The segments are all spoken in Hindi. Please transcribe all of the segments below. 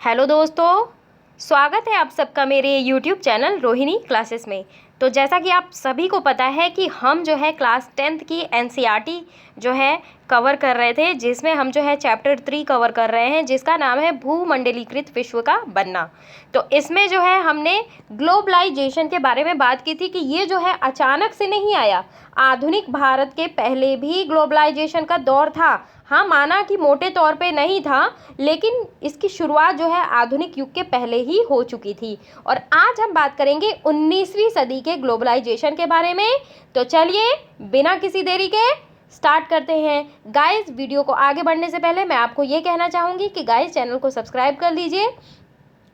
हेलो दोस्तों, स्वागत है आप सबका मेरे YouTube चैनल रोहिणी क्लासेस में। तो जैसा कि आप सभी को पता है कि हम जो है क्लास 10th की NCERT जो है कवर कर रहे थे, जिसमें हम जो है चैप्टर 3 कवर कर रहे हैं, जिसका नाम है भूमंडलीकृत विश्व का बनना। तो इसमें जो है हमने ग्लोबलाइजेशन के बारे में बात की थी कि ये जो है अचानक से नहीं आया। आधुनिक भारत के पहले भी ग्लोबलाइजेशन का दौर था। हाँ, माना कि मोटे तौर पे नहीं था, लेकिन इसकी शुरुआत जो है आधुनिक युग के पहले ही हो चुकी थी। और आज हम बात करेंगे 19वीं सदी के ग्लोबलाइजेशन के बारे में। तो चलिए बिना किसी देरी के स्टार्ट करते हैं। गाइस, वीडियो को आगे बढ़ने से पहले मैं आपको ये कहना चाहूँगी कि गाइस चैनल को सब्सक्राइब कर लीजिए,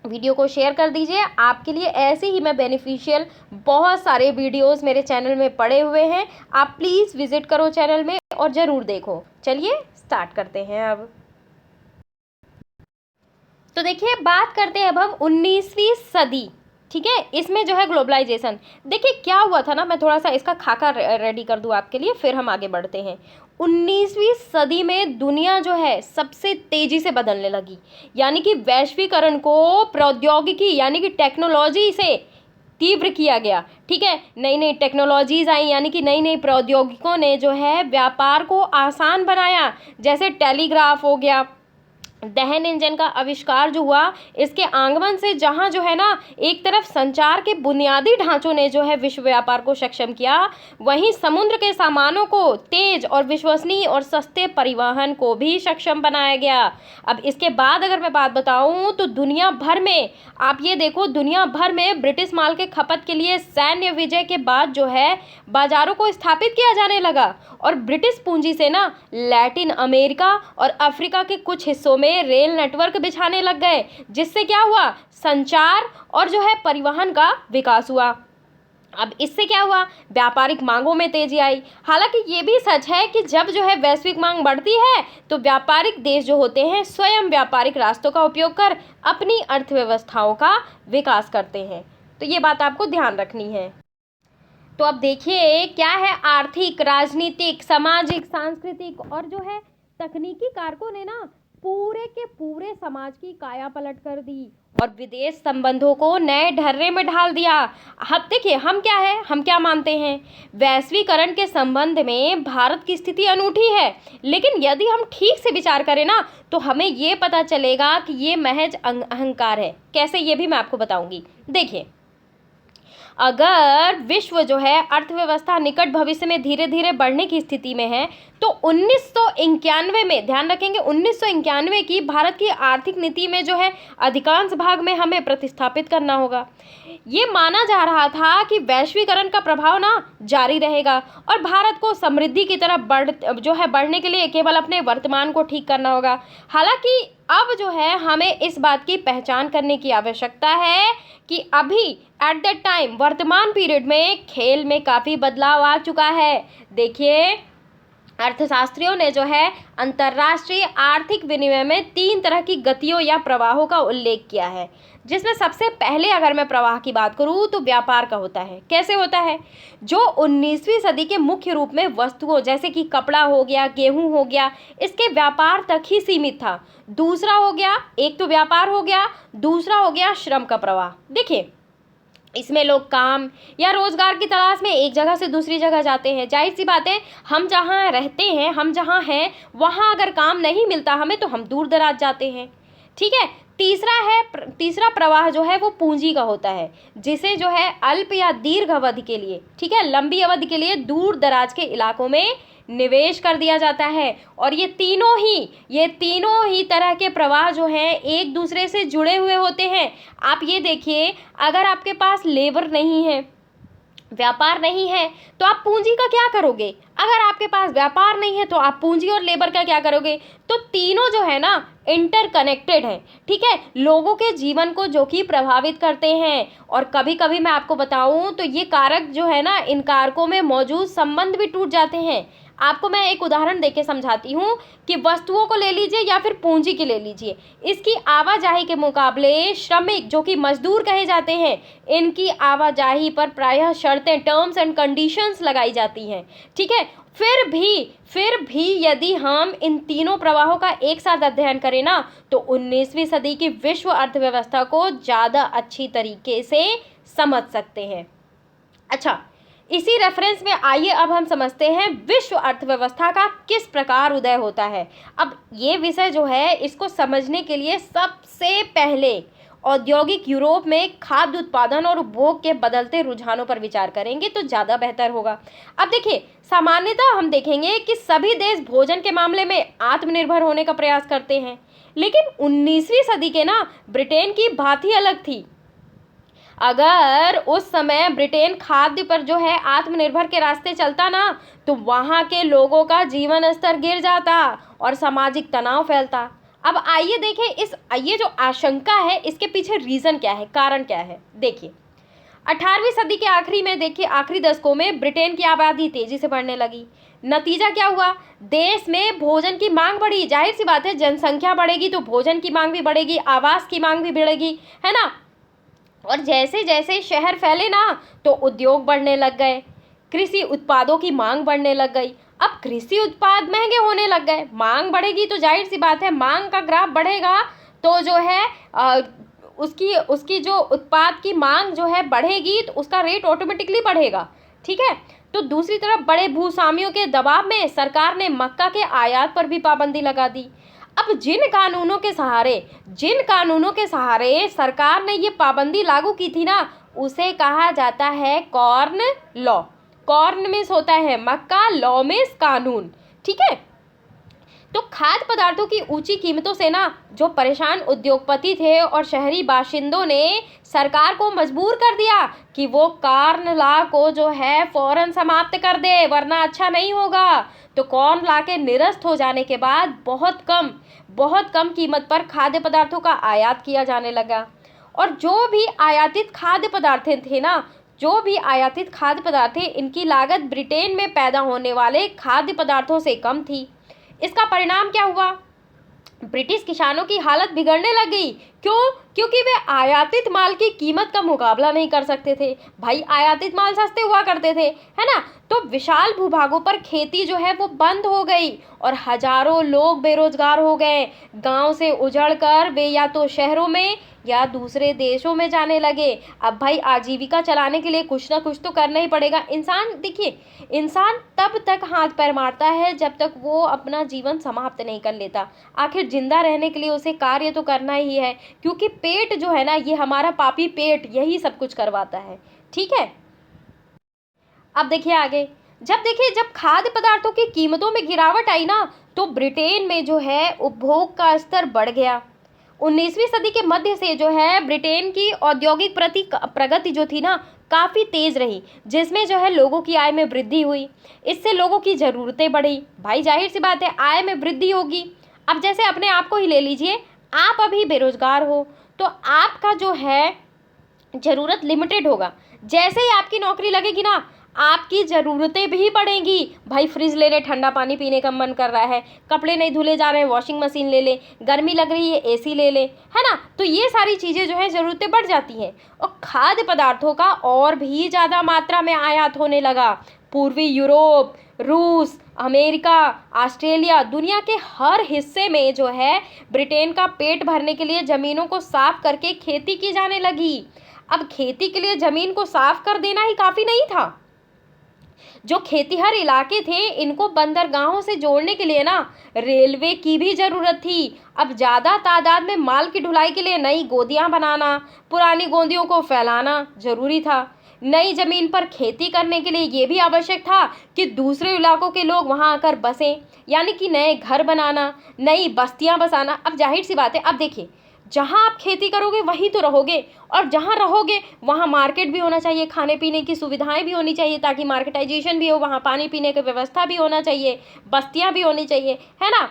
वीडियो को शेयर कर दीजिए। आपके लिए ऐसे ही मैं बेनिफिशियल बहुत सारे वीडियोस मेरे चैनल में पड़े हुए हैं, आप प्लीज़ विजिट करो चैनल में और ज़रूर देखो। चलिए स्टार्ट करते हैं अब। तो देखिए, बात करते हैं अब हम 19वीं सदी। ठीक है, इसमें जो है ग्लोबलाइजेशन, देखिए क्या हुआ था ना, मैं थोड़ा सा इसका खाका रेडी कर दूं आपके लिए, फिर हम आगे बढ़ते हैं। 19वीं सदी में दुनिया जो है सबसे तेजी से बदलने लगी, यानी कि वैश्वीकरण को प्रौद्योगिकी यानी कि टेक्नोलॉजी से तीव्र किया गया। ठीक है, नई नई टेक्नोलॉजीज आई, यानी कि नई नई प्रौद्योगिकों ने जो है व्यापार को आसान बनाया। जैसे टेलीग्राफ हो गया, दहन इंजन का आविष्कार जो हुआ, इसके आगमन से जहां जो है ना एक तरफ संचार के बुनियादी ढांचों ने जो है विश्व व्यापार को सक्षम किया, वहीं समुद्र के सामानों को तेज और विश्वसनीय और सस्ते परिवहन को भी सक्षम बनाया गया। अब इसके बाद अगर मैं बात बताऊं तो दुनिया भर में, आप ये देखो, दुनिया भर में ब्रिटिश माल के खपत के लिए सैन्य विजय के बाद जो है बाजारों को स्थापित किया जाने लगा, और ब्रिटिश पूंजी से ना लैटिन अमेरिका और अफ्रीका के कुछ हिस्सों में रेल नेटवर्क बिछाने लग गए, जिससे क्या हुआ, संचार और जो है परिवहन का विकास हुआ। अब इससे क्या हुआ, व्यापारिक मांगों में तेजी आई। हालांकि ये भी सच है कि जब जो है वैश्विक मांग बढ़ती है तो व्यापारिक देश जो होते हैं स्वयं व्यापारिक रास्तों का उपयोग कर अपनी अर्थव्यवस्थाओं का विकास करते हैं। तो ये बात आपको ध्यान रखनी है। तो अब देखिए क्या है, आर्थिक, राजनीतिक, सामाजिक, सांस्कृतिक और जो है तकनीकी कारकों ने ना पूरे के पूरे समाज की काया पलट कर दी और विदेश संबंधों को नए ढर्रे में ढाल दिया। अब देखिए हम क्या है, हम क्या मानते हैं, वैश्वीकरण के संबंध में भारत की स्थिति अनूठी है, लेकिन यदि हम ठीक से विचार करें ना तो हमें ये पता चलेगा कि ये महज अहंकार है। कैसे, ये भी मैं आपको बताऊंगी। देखिए, अगर विश्व जो है अर्थव्यवस्था निकट भविष्य में धीरे धीरे बढ़ने की स्थिति में है तो 1991 में, ध्यान रखेंगे 1991 की भारत की आर्थिक नीति में जो है अधिकांश भाग में हमें प्रतिस्थापित करना होगा। ये माना जा रहा था कि वैश्वीकरण का प्रभाव ना जारी रहेगा और भारत को समृद्धि की तरफ बढ़ने के लिए केवल अपने वर्तमान को ठीक करना होगा। हालांकि अब जो है हमें इस बात की पहचान करने की आवश्यकता है कि अभी एट दैट टाइम, वर्तमान पीरियड में खेल में काफ़ी बदलाव आ चुका है। देखिए, अर्थशास्त्रियों ने जो है अंतर्राष्ट्रीय आर्थिक विनिमय में 3 तरह की गतियों या प्रवाहों का उल्लेख किया है, जिसमें सबसे पहले अगर मैं प्रवाह की बात करूं तो व्यापार का होता है। कैसे होता है, जो 19वीं सदी के मुख्य रूप में वस्तुओं जैसे कि कपड़ा हो गया, गेहूं हो गया, इसके व्यापार तक ही सीमित था। दूसरा हो गया, एक तो व्यापार हो गया, दूसरा हो गया श्रम का प्रवाह। देखिए, इसमें लोग काम या रोजगार की तलाश में एक जगह से दूसरी जगह जाते हैं। जाहिर सी बात है, हम जहाँ रहते हैं, हम जहाँ हैं, वहाँ अगर काम नहीं मिलता हमें तो हम दूर दराज जाते हैं। ठीक है, तीसरा प्रवाह जो है वो पूंजी का होता है, जिसे जो है अल्प या दीर्घ अवधि के लिए, ठीक है, लंबी अवधि के लिए दूर दराज के इलाकों में निवेश कर दिया जाता है। और ये तीनों ही तरह के प्रवाह जो हैं एक दूसरे से जुड़े हुए होते हैं। आप ये देखिए, अगर आपके पास लेबर नहीं है, व्यापार नहीं है, तो आप पूंजी का क्या करोगे? अगर आपके पास व्यापार नहीं है तो आप पूंजी और लेबर का क्या करोगे? तो तीनों जो है ना इंटरकनेक्टेड है। ठीक है, लोगों के जीवन को जो कि प्रभावित करते हैं, और कभी कभी मैं आपको बताऊं तो ये कारक जो है ना, इन कारकों में मौजूद संबंध भी टूट जाते हैं। आपको मैं एक उदाहरण देके समझाती हूँ कि वस्तुओं को ले लीजिए या फिर पूंजी की ले लीजिए, इसकी आवाजाही के मुकाबले श्रमिक जो कि मजदूर कहे जाते हैं, इनकी आवाजाही पर प्रायः शर्तें, टर्म्स एंड कंडीशंस लगाई जाती हैं। ठीक है, फिर भी यदि हम इन तीनों प्रवाहों का एक साथ अध्ययन करें ना, तो 19वीं सदी की विश्व अर्थव्यवस्था को ज़्यादा अच्छी तरीके से समझ सकते हैं। अच्छा, इसी रेफरेंस में आइए अब हम समझते हैं विश्व अर्थव्यवस्था का किस प्रकार उदय होता है। अब ये विषय जो है, इसको समझने के लिए सबसे पहले औद्योगिक यूरोप में खाद्य उत्पादन और उपभोग के बदलते रुझानों पर विचार करेंगे तो ज़्यादा बेहतर होगा। अब देखिए, सामान्यतः हम देखेंगे कि सभी देश भोजन के मामले में आत्मनिर्भर होने का प्रयास करते हैं, लेकिन 19वीं सदी के ना ब्रिटेन की बात ही अलग थी। अगर उस समय ब्रिटेन खाद्य पर जो है आत्मनिर्भर के रास्ते चलता ना, तो वहाँ के लोगों का जीवन स्तर गिर जाता और सामाजिक तनाव फैलता। अब आइए देखें ये जो आशंका है, इसके पीछे रीज़न क्या है, कारण क्या है। देखिए, 18वीं सदी के आखिरी में, देखिए आखिरी दशकों में ब्रिटेन की आबादी तेजी से बढ़ने लगी। नतीजा क्या हुआ, देश में भोजन की मांग बढ़ी। जाहिर सी बात है, जनसंख्या बढ़ेगी तो भोजन की मांग भी बढ़ेगी, आवास की मांग भी बढ़ेगी, है ना। और जैसे जैसे शहर फैले ना, तो उद्योग बढ़ने लग गए, कृषि उत्पादों की मांग बढ़ने लग गई। अब कृषि उत्पाद महंगे होने लग गए, मांग बढ़ेगी तो जाहिर सी बात है मांग का ग्राफ बढ़ेगा, तो जो है उसकी जो उत्पाद की मांग जो है बढ़ेगी, तो उसका रेट ऑटोमेटिकली बढ़ेगा। ठीक है। तो दूसरी तरफ बड़े भूस्वामियों के दबाव में सरकार ने मक्का के आयात पर भी पाबंदी लगा दी। अब जिन कानूनों के सहारे सरकार ने ये पाबंदी लागू की थी ना, उसे कहा जाता है कॉर्न लॉ। कॉर्न मीन्स होता है मक्का, लॉ मीन्स कानून। ठीक है। तो खाद्य पदार्थों की ऊंची कीमतों से ना जो परेशान उद्योगपति थे और शहरी बाशिंदों ने सरकार को मजबूर कर दिया कि वो कॉर्न लॉ को जो है फौरन समाप्त कर दे, वरना अच्छा नहीं होगा। तो कॉर्न लॉ के निरस्त हो जाने के बाद बहुत कम कीमत पर खाद्य पदार्थों का आयात किया जाने लगा। और जो भी आयातित खाद्य पदार्थ थे, इनकी लागत ब्रिटेन में पैदा होने वाले खाद्य पदार्थों से कम थी। इसका परिणाम क्या हुआ, ब्रिटिश किसानों की हालत बिगड़ने लग गई। क्यों? क्योंकि वे आयातित माल की कीमत का मुकाबला नहीं कर सकते थे। भाई, आयातित माल सस्ते हुआ करते थे, है ना। तो विशाल भूभागों पर खेती जो है वो बंद हो गई और हजारों लोग बेरोजगार हो गए। गांव से उजड़कर वे या तो शहरों में या दूसरे देशों में जाने लगे। अब भाई, आजीविका चलाने के लिए कुछ ना कुछ तो करना ही पड़ेगा। इंसान तब तक हाथ पैर मारता है जब तक वो अपना जीवन समाप्त नहीं कर लेता। आखिर जिंदा रहने के लिए उसे कार्य तो करना ही है, क्योंकि पेट जो है ना, ये हमारा पापी पेट यही सब कुछ करवाता है। ठीक है। अब देखिए आगे, जब खाद्य पदार्थों की कीमतों में गिरावट आई ना, तो ब्रिटेन में जो है उपभोग का स्तर बढ़ गया। 19वीं सदी के मध्य से जो है ब्रिटेन की औद्योगिक प्रगति जो थी ना, काफ़ी तेज़ रही, जिसमें जो है लोगों की आय में वृद्धि हुई। इससे लोगों की ज़रूरतें बढ़ी। भाई, जाहिर सी बात है, आय में वृद्धि होगी। अब जैसे अपने आप को ही ले लीजिए, आप अभी बेरोजगार हो, तो आपका जो है ज़रूरत लिमिटेड होगा। जैसे ही आपकी नौकरी लगेगी ना, आपकी ज़रूरतें भी बढ़ेंगी। भाई, फ्रिज ले ले, ठंडा पानी पीने का मन कर रहा है, कपड़े नहीं धुले जा रहे हैं, वॉशिंग मशीन ले ले, गर्मी लग रही है, एसी ले ले, है ना। तो ये सारी चीज़ें जो है ज़रूरतें बढ़ जाती हैं और खाद्य पदार्थों का और भी ज़्यादा मात्रा में आयात होने लगा। पूर्वी यूरोप, रूस, अमेरिका, ऑस्ट्रेलिया, दुनिया के हर हिस्से में जो है ब्रिटेन का पेट भरने के लिए ज़मीनों को साफ करके खेती की जाने लगी। अब खेती के लिए ज़मीन को साफ कर देना ही काफ़ी नहीं था। जो खेतीहर इलाके थे, इनको बंदरगाहों से जोड़ने के लिए ना रेलवे की भी ज़रूरत थी। अब ज़्यादा तादाद में माल की ढुलाई के लिए नई गोदियां बनाना, पुरानी गोदियों को फैलाना ज़रूरी था। नई ज़मीन पर खेती करने के लिए ये भी आवश्यक था कि दूसरे इलाकों के लोग वहां आकर बसें, यानी कि नए घर बनाना, नई बस्तियां बसाना। अब जाहिर सी बात है, अब देखिए, जहाँ आप खेती करोगे वहीं तो रहोगे, और जहाँ रहोगे वहाँ मार्केट भी होना चाहिए, खाने पीने की सुविधाएं भी होनी चाहिए ताकि मार्केटाइजेशन भी हो, वहाँ पानी पीने की व्यवस्था भी होना चाहिए, बस्तियाँ भी होनी चाहिए, है ना।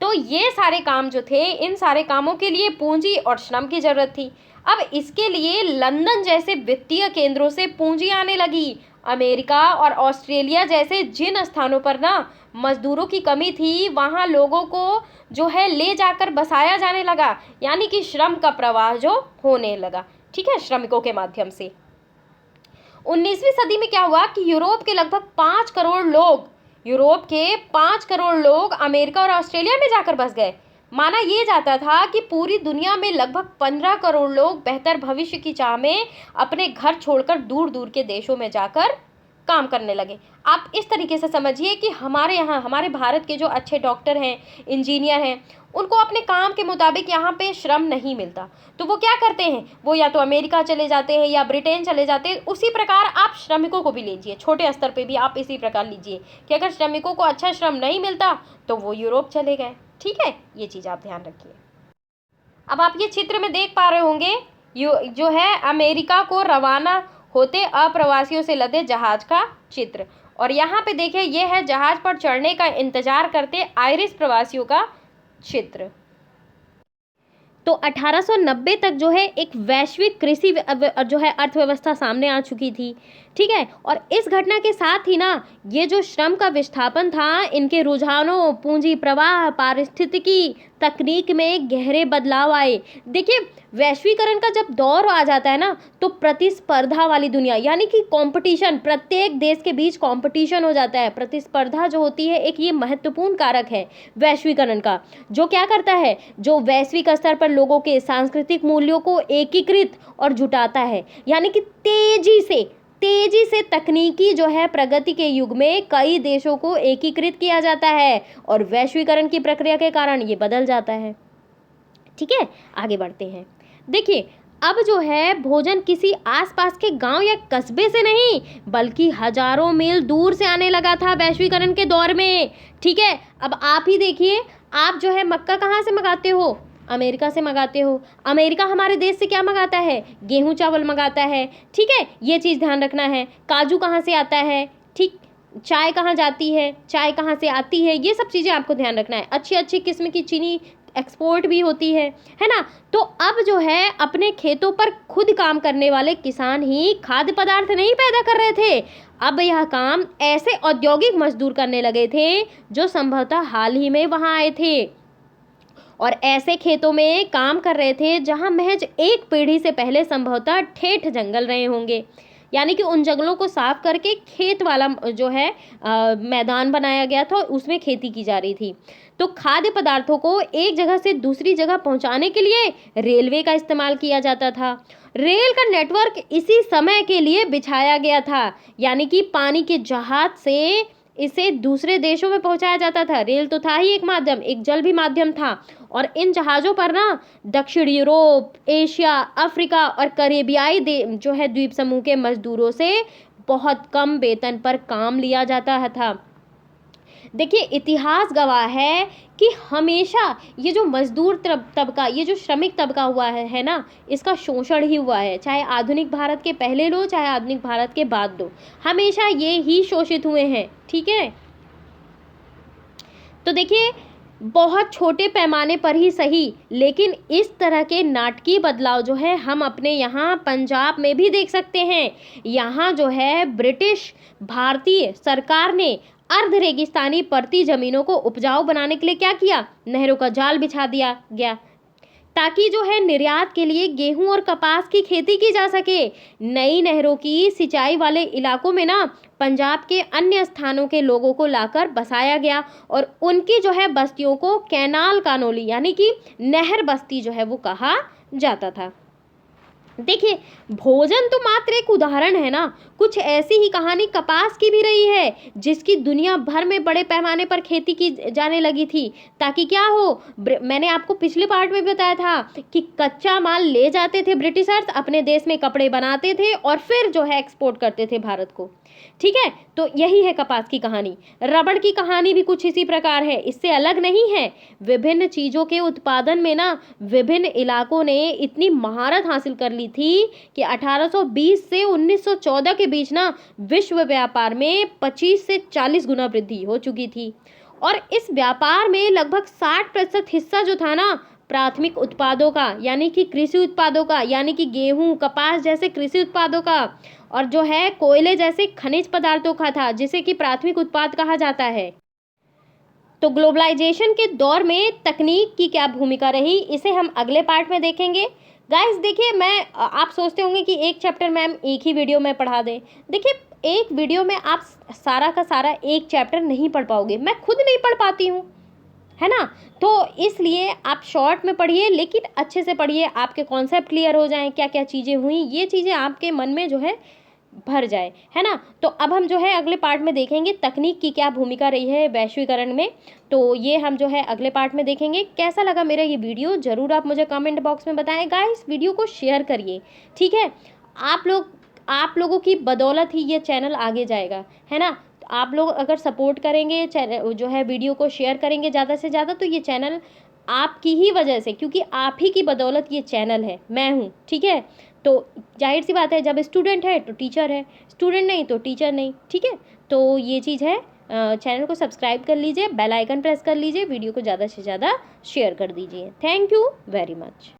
तो ये सारे काम जो थे, इन सारे कामों के लिए पूंजी और श्रम की ज़रूरत थी। अब इसके लिए लंदन जैसे वित्तीय केंद्रों से पूंजी आने लगी। अमेरिका और ऑस्ट्रेलिया जैसे जिन स्थानों पर ना मजदूरों की कमी थी, वहाँ लोगों को जो है ले जाकर बसाया जाने लगा, यानी कि श्रम का प्रवाह जो होने लगा। ठीक है, श्रमिकों के माध्यम से। 19वीं सदी में क्या हुआ कि यूरोप के लगभग 5 करोड़ लोग अमेरिका और ऑस्ट्रेलिया में जाकर बस गए। माना यह जाता था कि पूरी दुनिया में लगभग 15 करोड़ लोग बेहतर भविष्य की चाह में अपने घर छोड़कर दूर दूर के देशों में जाकर काम करने लगे। आप इस तरीके से समझिए कि हमारे यहाँ, हमारे भारत के जो अच्छे डॉक्टर हैं, इंजीनियर हैं, उनको अपने काम के मुताबिक यहाँ पे श्रम नहीं मिलता, तो वो क्या करते हैं, वो या तो अमेरिका चले जाते हैं या ब्रिटेन चले जाते हैं। उसी प्रकार आप श्रमिकों को भी लीजिए, छोटे स्तर पे भी आप इसी प्रकार लीजिए कि अगर श्रमिकों को अच्छा श्रम नहीं मिलता तो वो यूरोप चले गए। ठीक है, ये चीज़ आप ध्यान रखिए। अब आप ये चित्र में देख पा रहे होंगे, जो है अमेरिका को रवाना होते अप्रवासियों से लदे जहाज का चित्र, और यहाँ पे देखिए ये है जहाज पर चढ़ने का इंतजार करते आयरिश प्रवासियों का चित्र। तो 1890 तक जो है एक वैश्विक कृषि जो है अर्थव्यवस्था सामने आ चुकी थी। ठीक है, और इस घटना के साथ ही ना ये जो श्रम का विस्थापन था, इनके रुझानों, पूंजी प्रवाह, पारिस्थितिकी, तकनीक में गहरे बदलाव आए। देखिए, वैश्वीकरण का जब दौर आ जाता है ना, तो प्रतिस्पर्धा वाली दुनिया, यानी कि कंपटीशन, प्रत्येक देश के बीच कंपटीशन हो जाता है। प्रतिस्पर्धा जो होती है एक ये महत्वपूर्ण कारक है वैश्वीकरण का, जो क्या करता है, जो वैश्विक स्तर पर लोगों के सांस्कृतिक मूल्यों को एकीकृत और जुटाता है। यानी कि तेजी से तकनीकी जो है प्रगति के युग में कई देशों को एकीकृत किया जाता है और वैश्वीकरण की प्रक्रिया के कारण ये बदल जाता है। ठीक है, आगे बढ़ते हैं। देखिए, अब जो है भोजन किसी आसपास के गांव या कस्बे से नहीं, बल्कि हजारों मील दूर से आने लगा था वैश्वीकरण के दौर में। ठीक है, अब आप ही देखिए, आप जो है मक्का कहाँ से मंगाते हो, अमेरिका से मंगाते हो। अमेरिका हमारे देश से क्या मंगाता है, गेहूं चावल मंगाता है। ठीक है, ये चीज़ ध्यान रखना है। काजू कहाँ से आता है, ठीक, चाय कहाँ जाती है, चाय कहाँ से आती है, ये सब चीज़ें आपको ध्यान रखना है। अच्छी अच्छी किस्म की चीनी एक्सपोर्ट भी होती है ना। तो अब जो है अपने खेतों पर खुद काम करने वाले किसान ही खाद्य पदार्थ नहीं पैदा कर रहे थे, अब यह काम ऐसे औद्योगिक मजदूर करने लगे थे जो संभवतः हाल ही में वहाँ आए थे और ऐसे खेतों में काम कर रहे थे जहां महज एक पीढ़ी से पहले संभवतः ठेठ जंगल रहे होंगे। यानी कि उन जंगलों को साफ करके खेत वाला जो है मैदान बनाया गया था, उसमें खेती की जा रही थी। तो खाद्य पदार्थों को एक जगह से दूसरी जगह पहुंचाने के लिए रेलवे का इस्तेमाल किया जाता था। रेल का नेटवर्क इसी समय के लिए बिछाया गया था, यानी कि पानी के जहाज से इसे दूसरे देशों में पहुंचाया जाता था। रेल तो था ही एक माध्यम, एक जल भी माध्यम था, और इन जहाज़ों पर ना दक्षिण यूरोप, एशिया, अफ्रीका और करेबियाई जो है द्वीप समूह के मजदूरों से बहुत कम वेतन पर काम लिया जाता था। देखिए, इतिहास गवाह है कि हमेशा ये जो मजदूर तबका, ये जो श्रमिक तबका हुआ है ना, इसका शोषण ही हुआ है। चाहे आधुनिक भारत के पहले लो, चाहे आधुनिक भारत के बाद लो, हमेशा ये ही शोषित हुए हैं। ठीक है, तो देखिए, बहुत छोटे पैमाने पर ही सही, लेकिन इस तरह के नाटकीय बदलाव जो है हम अपने यहाँ पंजाब में भी देख सकते हैं। यहाँ जो है ब्रिटिश भारतीय सरकार ने अर्ध रेगिस्तानी परती जमीनों को उपजाऊ बनाने के लिए क्या किया, नहरों का जाल बिछा दिया गया, ताकि जो है निर्यात के लिए गेहूं और कपास की खेती की जा सके। नई नहरों की सिंचाई वाले इलाकों में ना पंजाब के अन्य स्थानों के लोगों को लाकर बसाया गया और उनकी जो है बस्तियों को कैनाल कानोली, यानी कि नहर बस्ती जो है वो कहा जाता था। देखिए, भोजन तो मात्र एक उदाहरण है ना, कुछ ऐसी ही कहानी कपास की भी रही है, जिसकी दुनिया भर में बड़े पैमाने पर खेती की जाने लगी थी, ताकि क्या हो, मैंने आपको पिछले पार्ट में बताया था कि कच्चा माल ले जाते थे ब्रिटिशर्स, अपने देश में कपड़े बनाते थे और फिर जो है एक्सपोर्ट करते थे भारत को। ठीक है, तो यही है कपास की कहानी। रबड़ की कहानी भी कुछ इसी प्रकार है, इससे अलग नहीं है। विभिन्न चीज़ों के उत्पादन में ना विभिन्न इलाकों ने इतनी महारत हासिल कर ली थी कि 1820 से 1914 के बीच ना विश्व व्यापार में 25 से 40 गुना वृद्धि हो चुकी थी और इस व्यापार में लगभग 60% हिस्सा जो था ना प्राथमिक उत्पादों का, यानी कि कृषि उत्पादों का, यानी कि गेहूं, कपास जैसे कृषि उत्पादों का, और जो है कोयले जैसे खनिज पदार्थों का था, जिसे कि प्राथमिक उत्पाद कहा जाता है। तो ग्लोबलाइजेशन के दौर में तकनीक की क्या भूमिका रही, इसे हम अगले पार्ट में देखेंगे। गाइस देखिए, आप सोचते होंगे कि एक चैप्टर मैम एक ही वीडियो में पढ़ा दें। देखिए, एक वीडियो में आप सारा का सारा एक चैप्टर नहीं पढ़ पाओगे, मैं खुद नहीं पढ़ पाती हूँ, है ना। तो इसलिए आप शॉर्ट में पढ़िए, लेकिन अच्छे से पढ़िए, आपके कॉन्सेप्ट क्लियर हो जाएं, क्या क्या चीज़ें हुई, ये चीज़ें आपके मन में जो है भर जाए, है ना। तो अब हम जो है अगले पार्ट में देखेंगे तकनीक की क्या भूमिका रही है वैश्वीकरण में। तो ये हम जो है अगले पार्ट में देखेंगे। कैसा लगा मेरा ये वीडियो ज़रूर आप मुझे कमेंट बॉक्स में बताएं। गाइस वीडियो को शेयर करिए, ठीक है। आप लोगों की बदौलत ही ये चैनल आगे जाएगा, है ना। तो आप लोग अगर सपोर्ट करेंगे, चैनल जो है वीडियो को शेयर करेंगे ज़्यादा से ज़्यादा, तो ये चैनल आपकी ही वजह से, क्योंकि आप ही की बदौलत ये चैनल है, मैं हूँ, ठीक है। तो जाहिर सी बात है, जब स्टूडेंट है तो टीचर है, स्टूडेंट नहीं तो टीचर नहीं, ठीक है। तो ये चीज़ है। चैनल को सब्सक्राइब कर लीजिए, बेल आइकन प्रेस कर लीजिए, वीडियो को ज़्यादा से ज़्यादा शेयर कर दीजिए। Thank you very much.